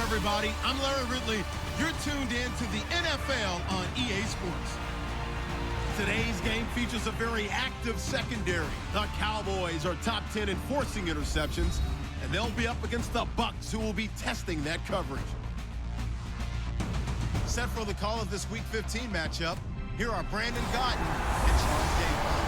everybody. I'm Larry Ridley. You're tuned in to the NFL on EA Sports. Today's game features a very active secondary. The Cowboys are top 10 in forcing interceptions, and they'll be up against the Bucs, who will be testing that coverage. Set for the call of this Week 15 matchup, here are Brandon Gaudin and Charles Davis.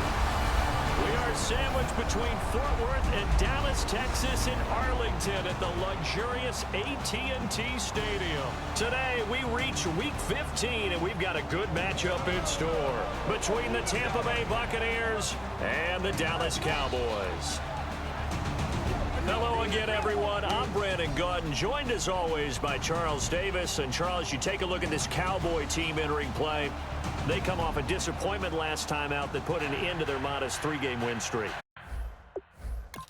We are sandwiched between Fort Worth and Dallas, Texas in Arlington at the luxurious AT&T Stadium. Today, we reach Week 15, and we've got a good matchup in store between the Tampa Bay Buccaneers and the Dallas Cowboys. Hello again, everyone. I'm Brandon Gaudin, joined as always by Charles Davis. And Charles, you take a look at this Cowboy team entering play. They come off a disappointment last time out that put an end to their modest 3-game win streak.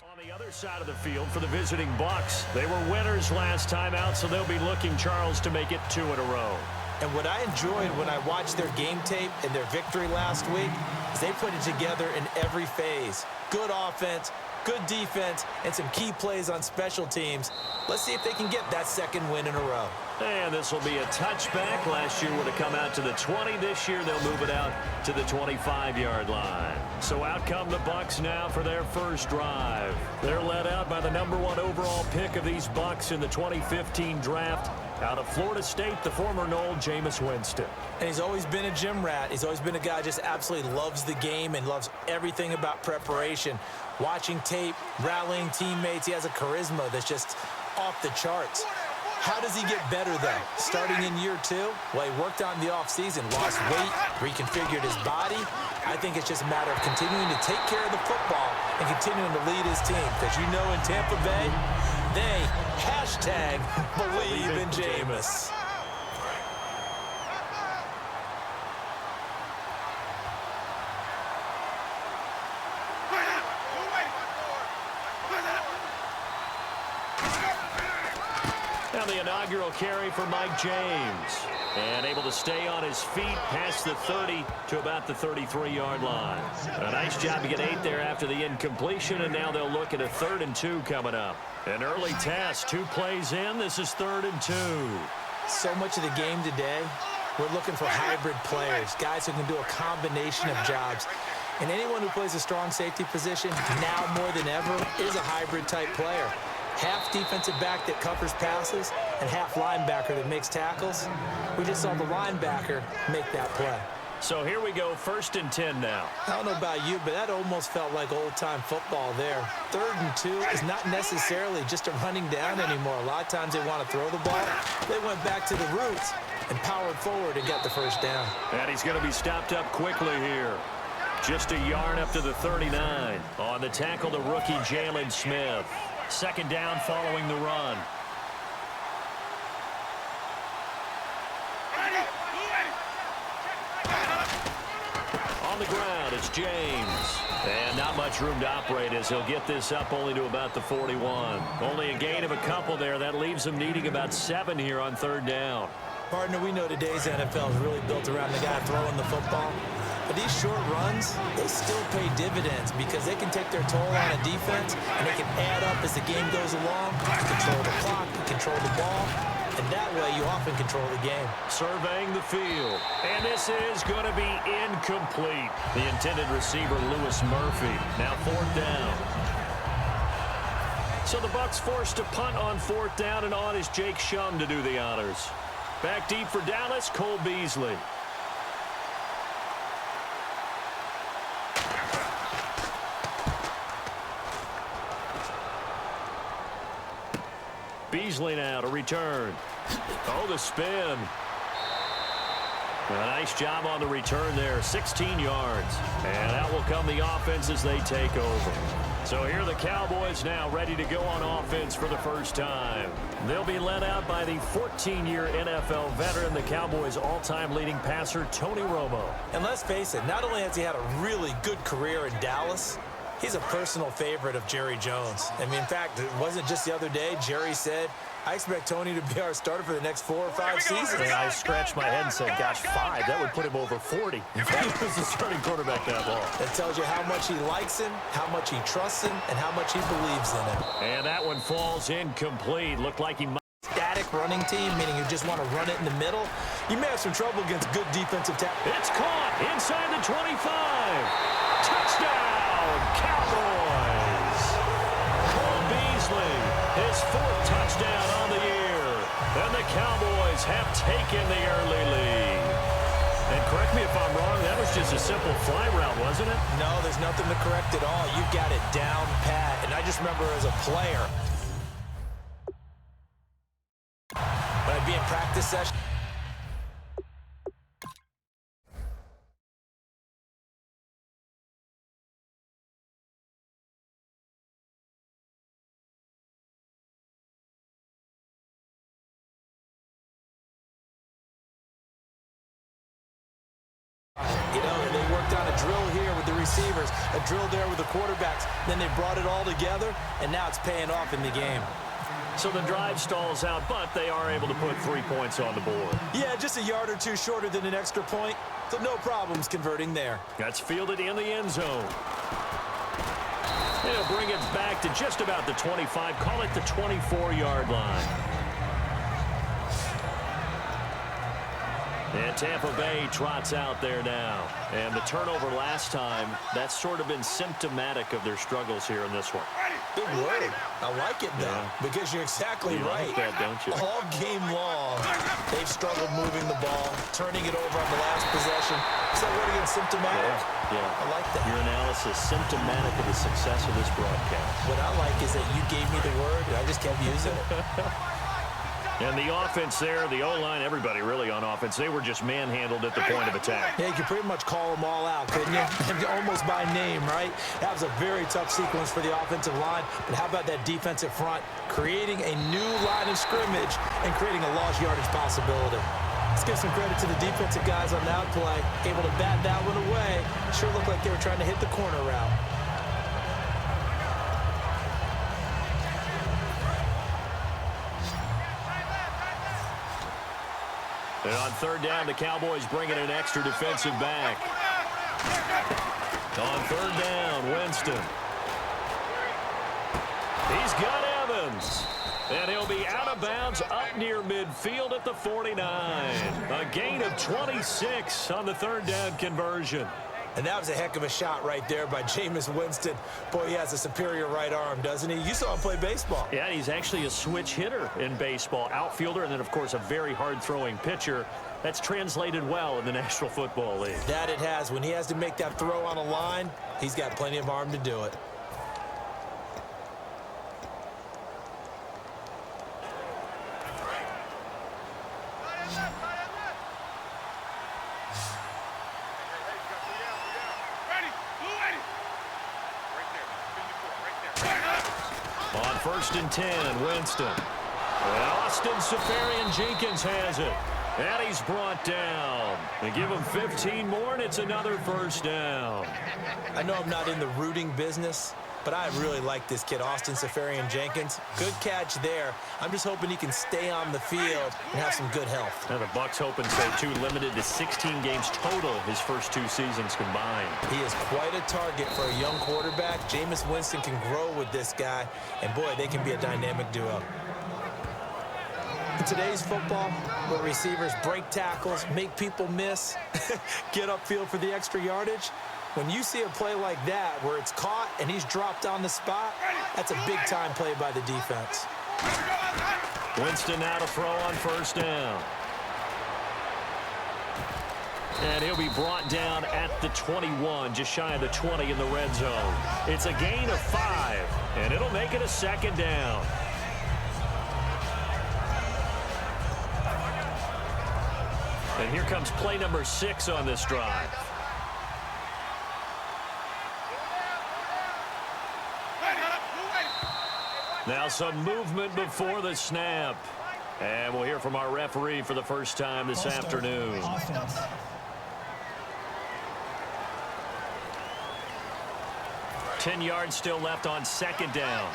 On the other side of the field for the visiting Bucs, they were winners last time out, so they'll be looking, Charles, to make it 2 in a row. And what I enjoyed when I watched their game tape and their victory last week is they put it together in every phase. Good offense, good defense, and some key plays on special teams. Let's see if they can get that 2nd win in a row. And this will be a touchback. Last year would have come out to the 20. This year they'll move it out to the 25-yard line. So out come the Bucs now for their first drive. They're led out by the #1 overall pick of these Bucs in the 2015 draft. Out of Florida State, the former Noel, Jameis Winston. And he's always been a gym rat. He's always been a guy who just absolutely loves the game and loves everything about preparation. Watching tape, rallying teammates, he has a charisma that's just off the charts. How does he get better, though? Starting in year 2? Well, he worked out in the offseason, lost weight, reconfigured his body. I think it's just a matter of continuing to take care of the football and continuing to lead his team. Because you know in Tampa Bay, they #believe in Jameis. Now the inaugural carry for Mike James. And able to stay on his feet past the 30 to about the 33-yard line. A nice job to get 8 there after the incompletion, and now they'll look at a 3rd and 2 coming up. An early test, 2 plays in. This is 3rd and 2. So much of the game today, we're looking for hybrid players, guys who can do a combination of jobs. And anyone who plays a strong safety position, now more than ever, is a hybrid-type player. Half defensive back that covers passes and half linebacker that makes tackles. We just saw the linebacker make that play. So here we go, 1st and 10 now. I don't know about you, but that almost felt like old-time football there. 3rd and 2 is not necessarily just a running down anymore. A lot of times they want to throw the ball. They went back to the roots and powered forward and got the 1st down. And he's going to be stopped up quickly here. Just a yard up to the 39. On the tackle, the rookie Jalen Smith. 2nd down following the run. On the ground, it's James. And not much room to operate as he'll get this up only to about the 41. Only a gain of a couple there. That leaves him needing about 7 here on 3rd down. Partner, we know today's NFL is really built around the guy throwing the football. But these short runs, they still pay dividends because they can take their toll on a defense and they can add up as the game goes along. You control the clock, you control the ball, and that way you often control the game. Surveying the field, and this is going to be incomplete. The intended receiver, Lewis Murphy. Now 4th down. So the Bucs forced to punt on 4th down, and on is Jake Shum to do the honors. Back deep for Dallas, Cole Beasley. Beasley now to return. Oh, the spin. A nice job on the return there, 16 yards. And out will come the offense as they take over. So here are the Cowboys now ready to go on offense for the first time. They'll be led out by the 14-year NFL veteran, the Cowboys' all-time leading passer, Tony Romo. And let's face it, not only has he had a really good career in Dallas, he's a personal favorite of Jerry Jones. I mean, in fact, it wasn't just the other day. Jerry said, I expect Tony to be our starter for the next 4 or 5 seasons. And I scratched my head and said, gosh, 5. That would put him over 40 if he was the starting quarterback that long. That tells you how much he likes him, how much he trusts him, and how much he believes in him. And that one falls incomplete. Looked like he might. Static static running team, meaning you just want to run it in the middle, you may have some trouble against good defensive tackles. It's caught inside the 25. Touchdown, Cowboys. Cole Beasley, his 4th touchdown on the year. And the Cowboys have taken the early lead. And correct me if I'm wrong, that was just a simple fly route, wasn't it? No, there's nothing to correct at all. You got it down pat. And I just remember as a player, when I'd be in practice session, and they worked on a drill here with the receivers, a drill there with the quarterbacks. Then they brought it all together, and now it's paying off in the game. So the drive stalls out, but they are able to put 3 points on the board. Yeah, just a yard or two shorter than an extra point, so no problems converting there. That's fielded in the end zone. They'll bring it back to just about the 25, call it the 24-yard line. And Tampa Bay trots out there now. And the turnover last time, that's sort of been symptomatic of their struggles here in this one. Big word. I like it, though, because you're exactly right. You like that, don't you? All game long, they've struggled moving the ball, turning it over on the last possession. Is that word again, symptomatic? Yeah. I like that. Your analysis, symptomatic of the success of this broadcast. What I like is that you gave me the word, and I just kept using it. And the offense there, the O-line, everybody really on offense, they were just manhandled at the point of attack. Yeah, you could pretty much call them all out, couldn't you? Almost by name, right? That was a very tough sequence for the offensive line. But how about that defensive front creating a new line of scrimmage and creating a lost yardage possibility? Let's give some credit to the defensive guys on that play. Able to bat that one away. Sure looked like they were trying to hit the corner route. And on 3rd down, the Cowboys bring in an extra defensive back. On 3rd down, Winston. He's got Evans. And he'll be out of bounds up near midfield at the 49. A gain of 26 on the 3rd down conversion. And that was a heck of a shot right there by Jameis Winston. Boy, he has a superior right arm, doesn't he? You saw him play baseball. Yeah, he's actually a switch hitter in baseball. Outfielder, and then, of course, a very hard-throwing pitcher. That's translated well in the National Football League. That it has. When he has to make that throw on a line, he's got plenty of arm to do it. On 1st and 10, Winston. And Austin Seferian-Jenkins has it. And he's brought down. They give him 15 more, and it's another 1st down. I know I'm not in the rooting business, but I really like this kid, Austin Seferian-Jenkins. Good catch there. I'm just hoping he can stay on the field and have some good health. Now the Bucs hoping so, too. Limited to 16 games total his first 2 seasons combined. He is quite a target for a young quarterback. Jameis Winston can grow with this guy, and boy, they can be a dynamic duo. In today's football, where receivers break tackles, make people miss, get upfield for the extra yardage, when you see a play like that where it's caught and he's dropped on the spot, that's a big-time play by the defense. Winston now to throw on 1st down. And he'll be brought down at the 21, just shy of the 20 in the red zone. It's a gain of 5, and it'll make it a 2nd down. And here comes play number 6 on this drive. Now some movement before the snap. And we'll hear from our referee for the first time this afternoon. 10 yards still left on 2nd down.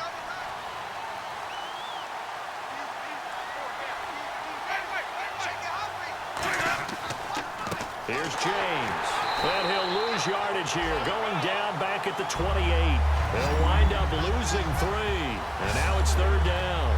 Here's James. And he'll lose yardage here, going down back at the 28. They'll wind up losing 3. And now it's 3rd down.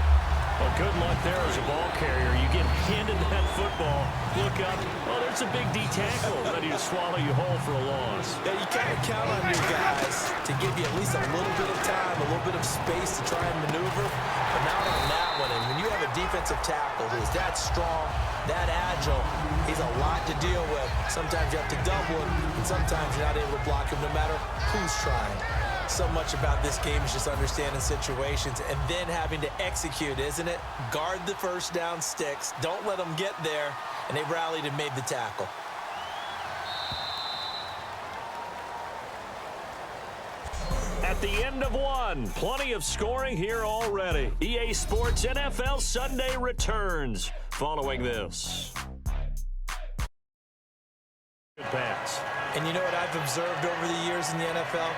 Well, good luck there as a ball carrier. You get handed that football, look up, oh, there's a big D tackle ready to swallow you whole for a loss. Yeah, you kind of count on your guys to give you at least a little bit of time, a little bit of space to try and maneuver, but not on that one. And when you have a defensive tackle who's that strong, that agile, he's a lot to deal with. Sometimes you have to double him, and sometimes you're not able to block him no matter who's trying. So much about this game is just understanding situations and then having to execute, isn't it? Guard the first down sticks. Don't let them get there. And they rallied and made the tackle. At the end of one, plenty of scoring here already. EA Sports NFL Sunday returns following this. Good pass. And you know what I've observed over the years in the NFL?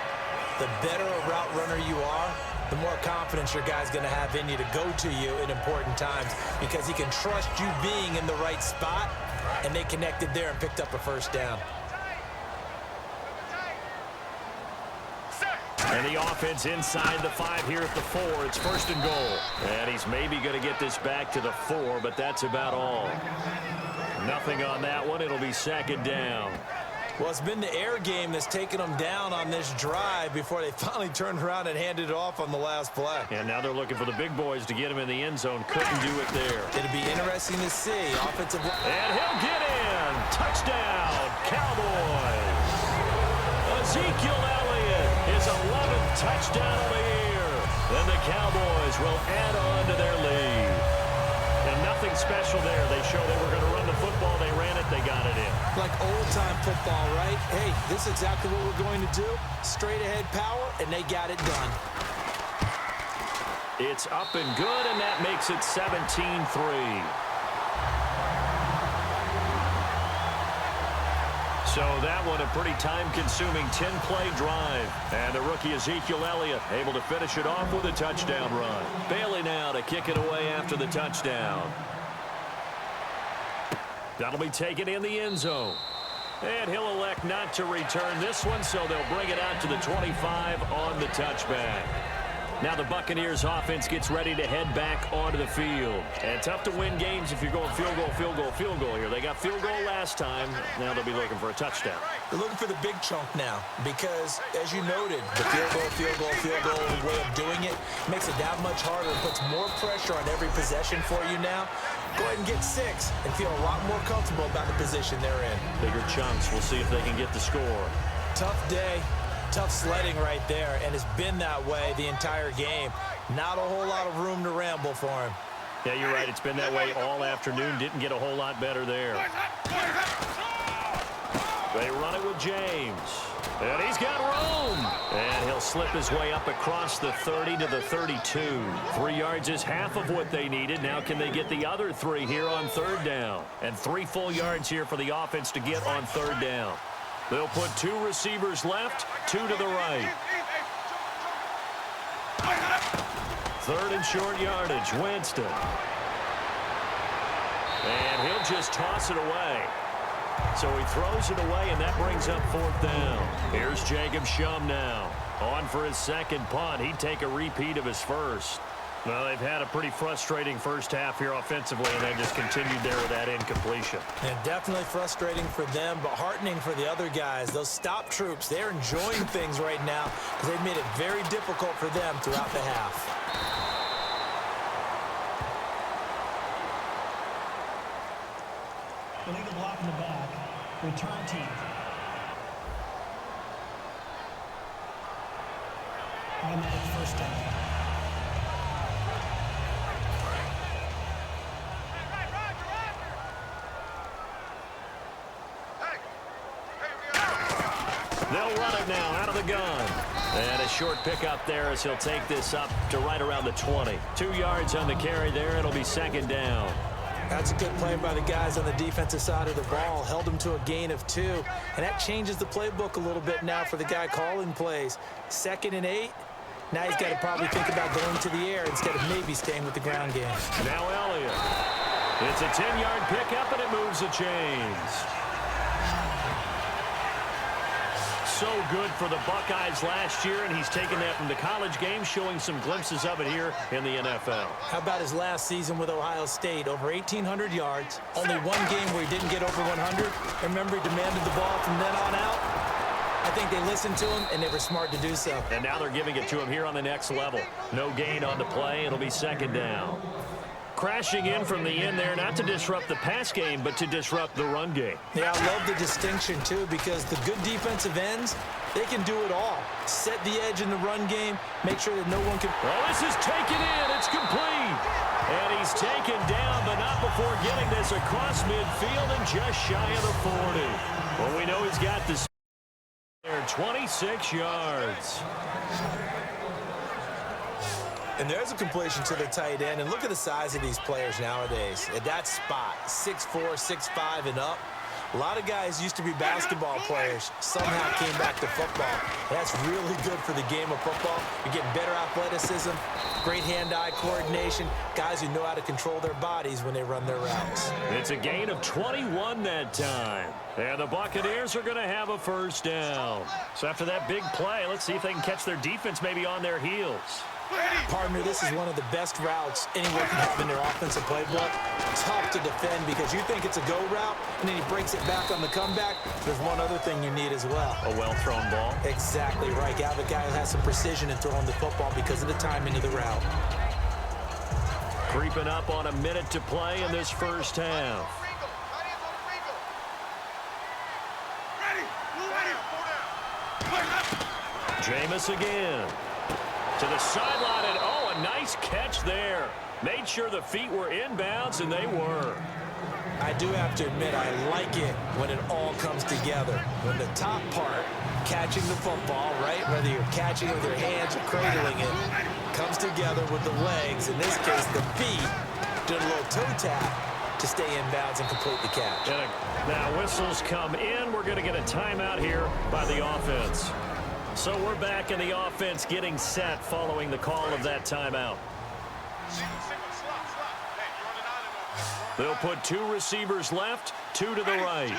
The better a route runner you are, the more confidence your guy's going to have in you to go to you in important times because he can trust you being in the right spot, and they connected there and picked up a first down. And the offense inside the 5 here at the 4. It's first and goal. And he's maybe going to get this back to the 4, but that's about all. Nothing on that one. It'll be second down. Well, it's been the air game that's taken them down on this drive before they finally turned around and handed it off on the last play. And now they're looking for the big boys to get him in the end zone. Couldn't do it there. It'll be interesting to see. Offensive. And he'll get in. Touchdown, Cowboys. Ezekiel Elliott, his 11th touchdown of the year. And the Cowboys will add on to their lead. And nothing special there. They showed they were going to run the football. They ran it. They got it in. Like old-time football, right? Hey, this is exactly what we're going to do. Straight-ahead power, and they got it done. It's up and good, and that makes it 17-3. So that one a pretty time-consuming 10-play drive. And the rookie Ezekiel Elliott able to finish it off with a touchdown run. Bailey now to kick it away after the touchdown. That'll be taken in the end zone. And he'll elect not to return this one, so they'll bring it out to the 25 on the touchback. Now the Buccaneers offense gets ready to head back onto the field. And tough to win games if you're going field goal, field goal, field goal here. They got field goal last time. Now they'll be looking for a touchdown. They're looking for the big chunk now because, as you noted, the field goal way of doing it makes it that much harder and puts more pressure on every possession for you now. Go ahead and get 6 and feel a lot more comfortable about the position they're in. Bigger chunks. We'll see if they can get the score. Tough day. Tough sledding right there, and it's been that way the entire game. Not a whole lot of room to ramble for him. Yeah, you're right. It's been that way all afternoon. Didn't get a whole lot better there. They run it with James. And he's got room. And he'll slip his way up across the 30 to the 32. 3 yards is half of what they needed. Now can they get the other 3 here on third down? And 3 full yards here for the offense to get on third down. They'll put 2 receivers left, 2 to the right. Third and short yardage, Winston. And he'll just toss it away. So he throws it away, and that brings up fourth down. Here's Jacob Shum now. On for his second punt. He'd take a repeat of his first. Well, they've had a pretty frustrating first half here offensively, and they just continued there with that incompletion. And definitely frustrating for them, but heartening for the other guys. Those stop troops, they're enjoying things right now because they've made it very difficult for them throughout the half. Illegal block in the back. Return team. Automatic first down. They'll run it now out of the gun. And a short pickup there as he'll take this up to right around the 20. 2 yards on the carry there. It'll be second down. That's a good play by the guys on the defensive side of the ball. Held them to a gain of 2. And that changes the playbook a little bit now for the guy calling plays. 2nd and 8. Now he's got to probably think about going to the air instead of maybe staying with the ground game. Now Elliott. It's a 10-yard pickup, and it moves the chains. so good for the Buckeyes last year, and he's taken that from the college game, showing some glimpses of it here in the NFL. How about his last season with Ohio State? Over 1,800 yards, only one game where he didn't get over 100. Remember, he demanded the ball from then on out. I think they listened to him, and they were smart to do so. And now they're giving it to him here on the next level. No gain on the play. It'll be second down. Crashing in from the end there, not to disrupt the pass game, but to disrupt the run game. Yeah, I love the distinction, too, because the good defensive ends, they can do it all. Set the edge in the run game, make sure that no one can... Well, this is taken in. It's complete. And he's taken down, but not before getting this across midfield and just shy of the 40. Well, we know he's got this there, 26 yards. And there's a completion to the tight end. And look at the size of these players nowadays. At that spot, 6'4", 6'5", and up. A lot of guys used to be basketball players, somehow came back to football. That's really good for the game of football. You're getting better athleticism, great hand-eye coordination, guys who know how to control their bodies when they run their routes. It's a gain of 21 that time. And the Buccaneers are going to have a first down. So after that big play, let's see if they can catch their defense maybe on their heels. Partner, this is one of the best routes anyone can have in their offensive playbook. Tough to defend because you think it's a go route, and then he breaks it back on the comeback. There's one other thing you need as well. A well-thrown ball. Exactly right. You have a guy who has some precision in throwing the football because of the timing of the route. Creeping up on a minute to play in this first half. Jameis again. To the sideline, and oh, a nice catch there. Made sure the feet were inbounds, and they were. I do have to admit, I like it when it all comes together. When the top part, catching the football, right, whether you're catching it with your hands or cradling it, comes together with the legs, in this case, the feet, doing a little toe tap to stay inbounds and complete the catch. Now whistles come in. We're going to get a timeout here by the offense. So we're back in the offense getting set following the call of that timeout. They'll put two receivers left, two to the right.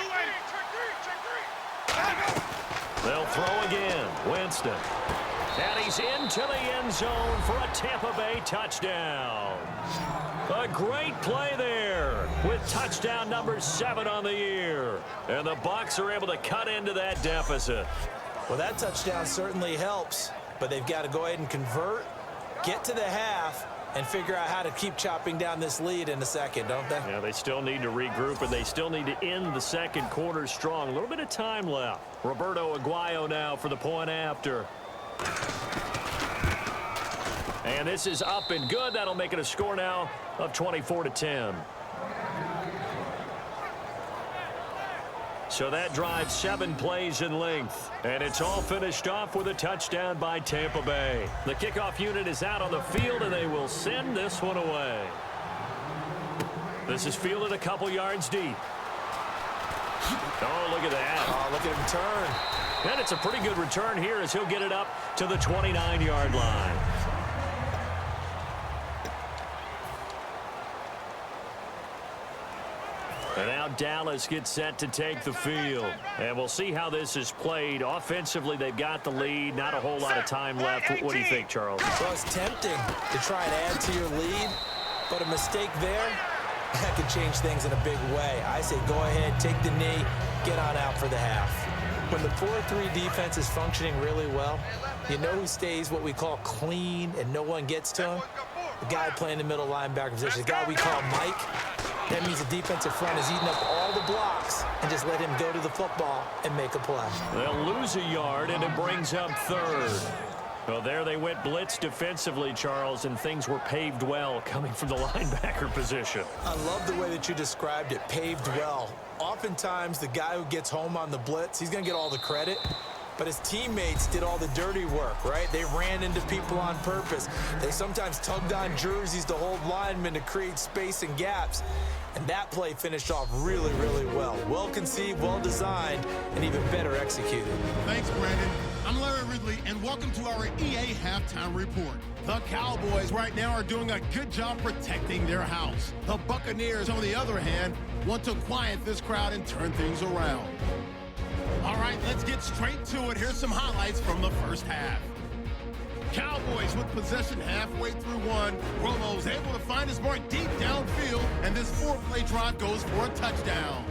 They'll throw again. Winston. And he's into the end zone for a Tampa Bay touchdown. A great play there with touchdown number 7 on the year. And the Bucs are able to cut into that deficit. Well, that touchdown certainly helps, but they've got to go ahead and convert, get to the half, and figure out how to keep chopping down this lead in the second, don't they? Yeah, they still need to regroup, and they still need to end the second quarter strong. A little bit of time left. Roberto Aguayo now for the point after. And this is up and good. That'll make it a score now of 24-10. So that drives 7 plays in length. And it's all finished off with a touchdown by Tampa Bay. The kickoff unit is out on the field, and they will send this one away. This is fielded a couple yards deep. Oh, look at that. Oh, look at him turn. And it's a pretty good return here as he'll get it up to the 29-yard line. And now Dallas gets set to take the field. And we'll see how this is played. Offensively, they've got the lead. Not a whole lot of time left. What do you think, Charles? Well, it's tempting to try and add to your lead, but a mistake there, that could change things in a big way. I say go ahead, take the knee, get on out for the half. When the 4-3 defense is functioning really well, you know who stays what we call clean and no one gets to him? The guy playing the middle linebacker position, the guy we call Mike. That means the defensive front is eating up all the blocks and just let him go to the football and make a play. They'll lose a yard, and it brings up third. Well, there they went blitz defensively, Charles, and things were paved well coming from the linebacker position. I love the way that you described it, paved well. Oftentimes, the guy who gets home on the blitz, he's going to get all the credit. But his teammates did all the dirty work, right? They ran into people on purpose. They sometimes tugged on jerseys to hold linemen to create space and gaps. And that play finished off really, really well. Well conceived, well designed, and even better executed. Thanks, Brandon. I'm Larry Ridley, and welcome to our EA Halftime Report. The Cowboys right now are doing a good job protecting their house. The Buccaneers, on the other hand, want to quiet this crowd and turn things around. All right, let's get straight to it. Here's some highlights from the first half. Cowboys with possession halfway through one. Romo's able to find his mark deep downfield, and this 4-play drive goes for a touchdown.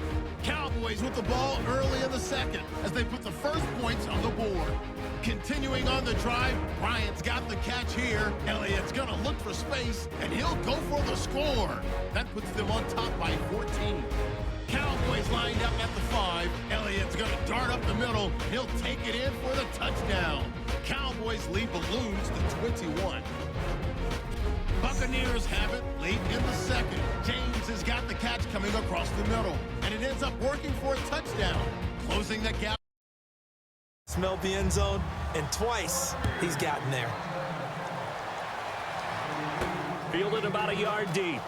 Cowboys with the ball early in the second as they put the first points on the board. Continuing on the drive, Bryant's got the catch here. Elliott's going to look for space, and he'll go for the score. That puts them on top by 14. Cowboys lined up at the 5. Elliott's going to dart up the middle. He'll take it in for the touchdown. Cowboys lead balloons to 21. Buccaneers have it late in the second. James has got the catch coming across the middle, and it ends up working for a touchdown, closing the gap. Smelled the end zone, and twice he's gotten there. Fielded about a yard deep.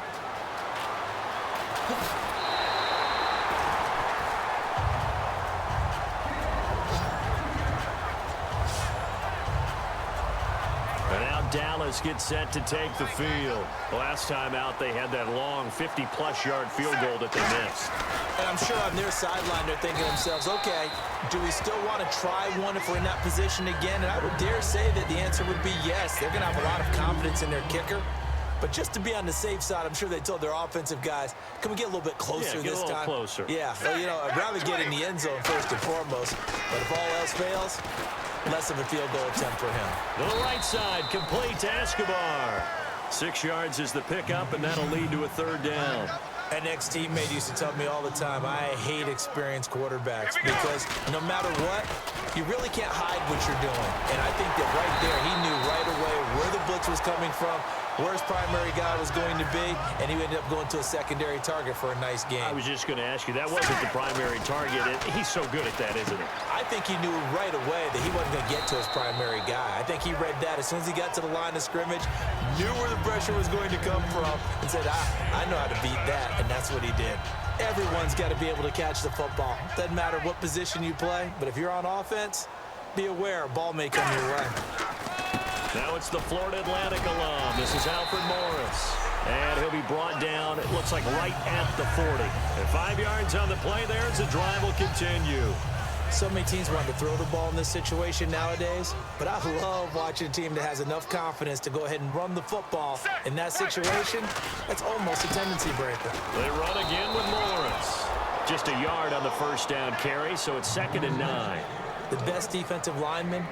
And now Dallas gets set to take the field. Last time out, they had that long 50-plus yard field goal that they missed. And I'm sure on their sideline, they're thinking to themselves, okay, do we still want to try one if we're in that position again? And I would dare say that the answer would be yes. They're going to have a lot of confidence in their kicker. But just to be on the safe side, I'm sure they told their offensive guys, can we get a little bit closer this time? Get a little closer. Yeah, well, you know, I'd rather get in the end zone first and foremost. But if all else fails, less of a field goal attempt for him. To the right side, complete to Escobar. 6 yards is the pickup, and that'll lead to a third down. An ex-teammate used to tell me all the time, I hate experienced quarterbacks because no matter what, you really can't hide what you're doing. And I think that right there, he knew right away where the blitz was coming from, where his primary guy was going to be, and he ended up going to a secondary target for a nice game. I was just going to ask you, that wasn't the primary target. He's so good at that, isn't he? I think he knew right away that he wasn't going to get to his primary guy. I think he read that as soon as he got to the line of scrimmage, knew where the pressure was going to come from, and said, I know how to beat that, and that's what he did. Everyone's got to be able to catch the football. Doesn't matter what position you play, but if you're on offense, be aware a ball may come your way. Now it's the Florida Atlantic alum. This is Alfred Morris. And he'll be brought down, it looks like right at the 40. And 5 yards on the play there as the drive will continue. So many teams want to throw the ball in this situation nowadays, but I love watching a team that has enough confidence to go ahead and run the football. In that situation, that's almost a tendency breaker. They run again with Morris. Just a yard on the first down carry, so it's 2nd and 9. The best defensive linemen,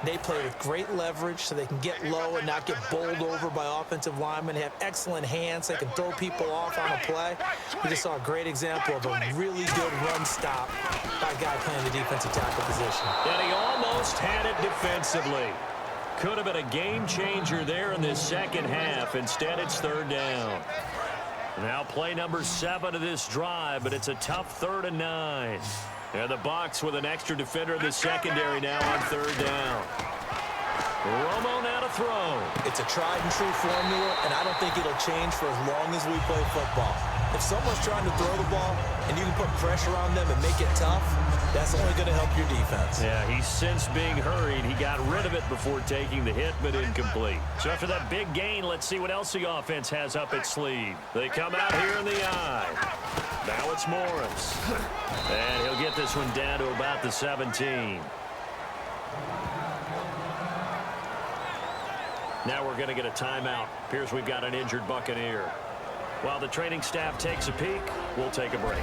they play with great leverage so they can get low and not get bowled over by offensive linemen. They have excellent hands. They can throw people off on a play. We just saw a great example of a really good run stop by a guy playing the defensive tackle position. And he almost had it defensively. Could have been a game changer there in this second half. Instead, it's 3rd down. Now play number 7 of this drive, but it's a tough 3rd and 9. And the Bucs with an extra defender in the secondary now on 3rd down. Romo now to throw. It's a tried-and-true formula, and I don't think it'll change for as long as we play football. If someone's trying to throw the ball and you can put pressure on them and make it tough, that's only going to help your defense. Yeah, he's since being hurried. He got rid of it before taking the hit, but incomplete. So after that big gain, let's see what else the offense has up its sleeve. They come out here in the eye. Now it's Morris. And he'll get this one down to about the 17. Now we're going to get a timeout. Appears we've got an injured Buccaneer. While the training staff takes a peek, we'll take a break.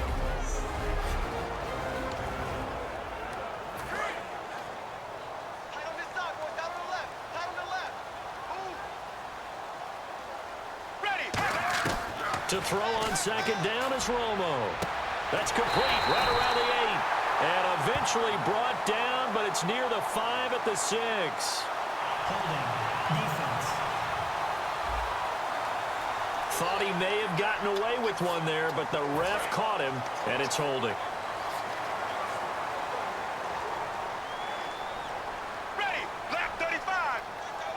To throw on 2nd down is Romo. That's complete right around the 8. And eventually brought down, but it's near the 5 at the 6. Holding. Defense. Thought he may have gotten away with one there, but the ref caught him, and it's holding. Ready. Black 35.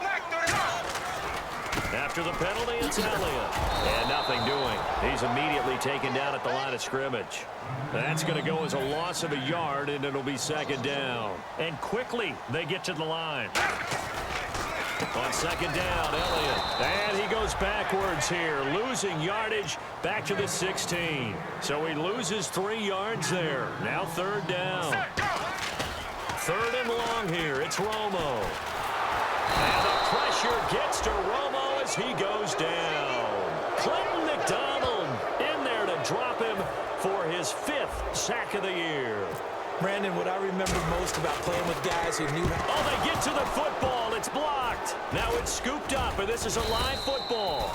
Black 35. After the penalty, it's Elliott. And nothing doing. He's immediately taken down at the line of scrimmage. That's going to go as a loss of a yard, and it'll be 2nd down. And quickly, they get to the line. On 2nd down, Elliott. And he goes backwards here, losing yardage back to the 16. So he loses 3 yards there. Now 3rd down. 3rd and long here. It's Romo. And the pressure gets to Romo as he goes down. Clinton McDonald in there to drop him for his 5th sack of the year. Brandon, what I remember most about playing with guys who knew... Oh, they get to the football. It's blocked. Now it's scooped up, and this is a live football.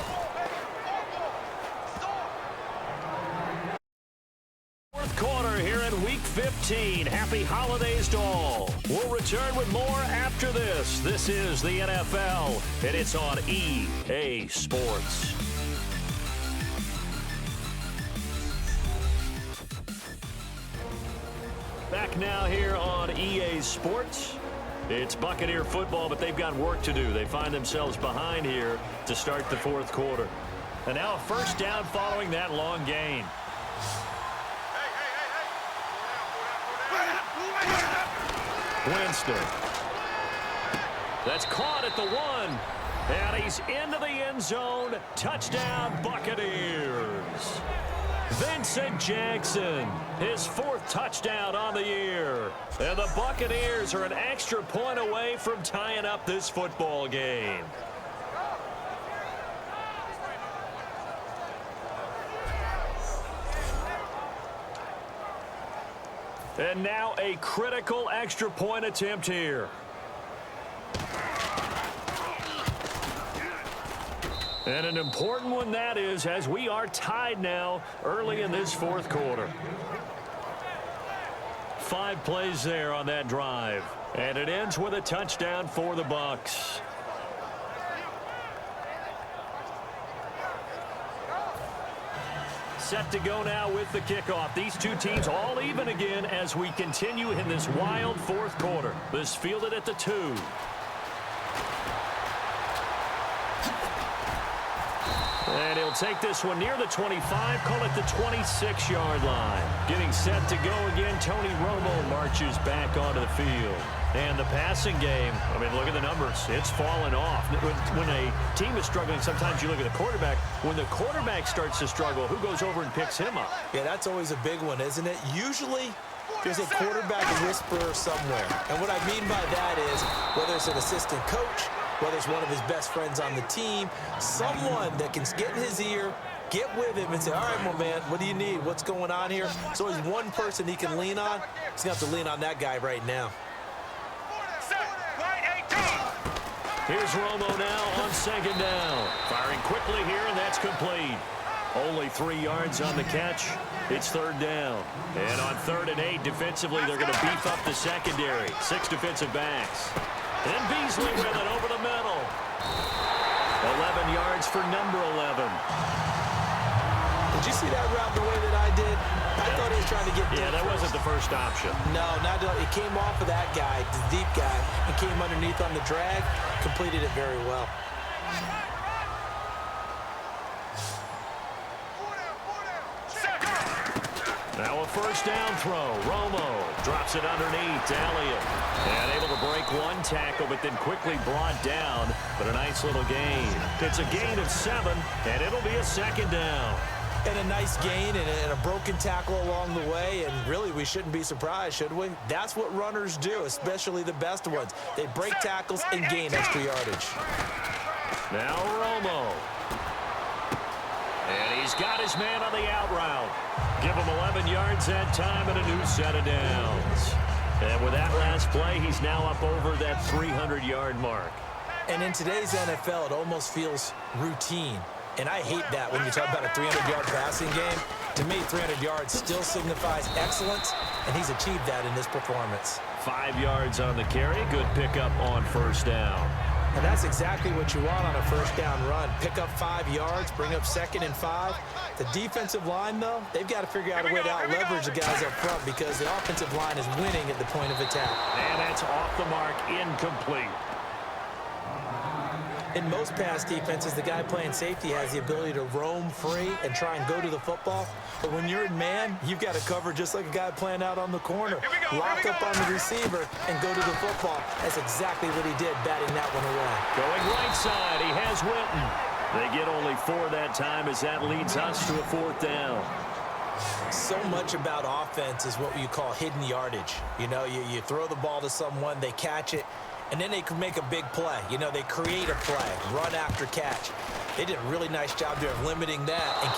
Fourth quarter here in Week 15. Happy holidays to all. We'll return with more after this. This is the NFL, and it's on EA Sports. Back now here on EA Sports. It's Buccaneer football, but they've got work to do. They find themselves behind here to start the 4th quarter. And now a 1st down following that long gain. Winston. That's caught at the 1. And he's into the end zone. Touchdown, Buccaneers. Vincent Jackson, his 4th touchdown on the year. And the Buccaneers are an extra point away from tying up this football game. And now a critical extra point attempt here. And an important one that is, as we are tied now early in this 4th quarter. 5 plays there on that drive. And it ends with a touchdown for the Bucs. Set to go now with the kickoff. These two teams all even again as we continue in this wild 4th quarter. This fielded at the 2. And he'll take this one near the 25, call it the 26-yard line. Getting set to go again, Tony Romo marches back onto the field. And the passing game, I mean, look at the numbers. It's fallen off. When a team is struggling, sometimes you look at the quarterback. When the quarterback starts to struggle, who goes over and picks him up? Yeah, that's always a big one, isn't it? Usually, there's a quarterback whisperer somewhere. And what I mean by that is, whether it's an assistant coach, whether it's one of his best friends on the team, someone that can get in his ear, get with him and say, all right, my man, what do you need? What's going on here? So there's one person he can lean on. He's going to have to lean on that guy right now. Here's Romo now on 2nd down. Firing quickly here, and that's complete. Only 3 yards on the catch. It's 3rd down. And on 3rd and 8, defensively, they're going to beef up the secondary. 6 defensive backs. And Beasley with it over the middle. 11 yards for number 11. Did you see that route the way that I did? I thought he was trying to get deep. Yeah, that wasn't the first option. No, not at all. It came off of that guy, the deep guy, and came underneath on the drag. Completed it very well. Now a 1st down throw. Romo drops it underneath to Elliott. And able to break 1 tackle, but then quickly brought down. But a nice little gain. It's a gain of 7, and it'll be a 2nd down. And a nice gain and a broken tackle along the way. And really, we shouldn't be surprised, should we? That's what runners do, especially the best ones. They break tackles and gain extra yardage. Now Romo. And he's got his man on the out route. Give him 11 yards that time and a new set of downs. And with that last play, he's now up over that 300-yard mark. And in today's NFL, it almost feels routine. And I hate that when you talk about a 300-yard passing game. To me, 300 yards still signifies excellence, and he's achieved that in this performance. 5 yards on the carry. Good pickup on 1st down. And that's exactly what you want on a 1st down run. Pick up 5 yards, bring up 2nd and 5. The defensive line, though, they've got to figure out a way to out-leverage the guys up front because the offensive line is winning at the point of attack. And that's off the mark, incomplete. In most pass defenses, the guy playing safety has the ability to roam free and try and go to the football. But when you're in man, you've got to cover just like a guy playing out on the corner. Lock up on the receiver and go to the football. That's exactly what he did, batting that one away. Going right side, he has Witten. They get only 4 that time as that leads us to a 4th down. So much about offense is what you call hidden yardage. You know, you throw the ball to someone, they catch it, and then they can make a big play. You know, they create a play, run after catch. They did a really nice job there of limiting that and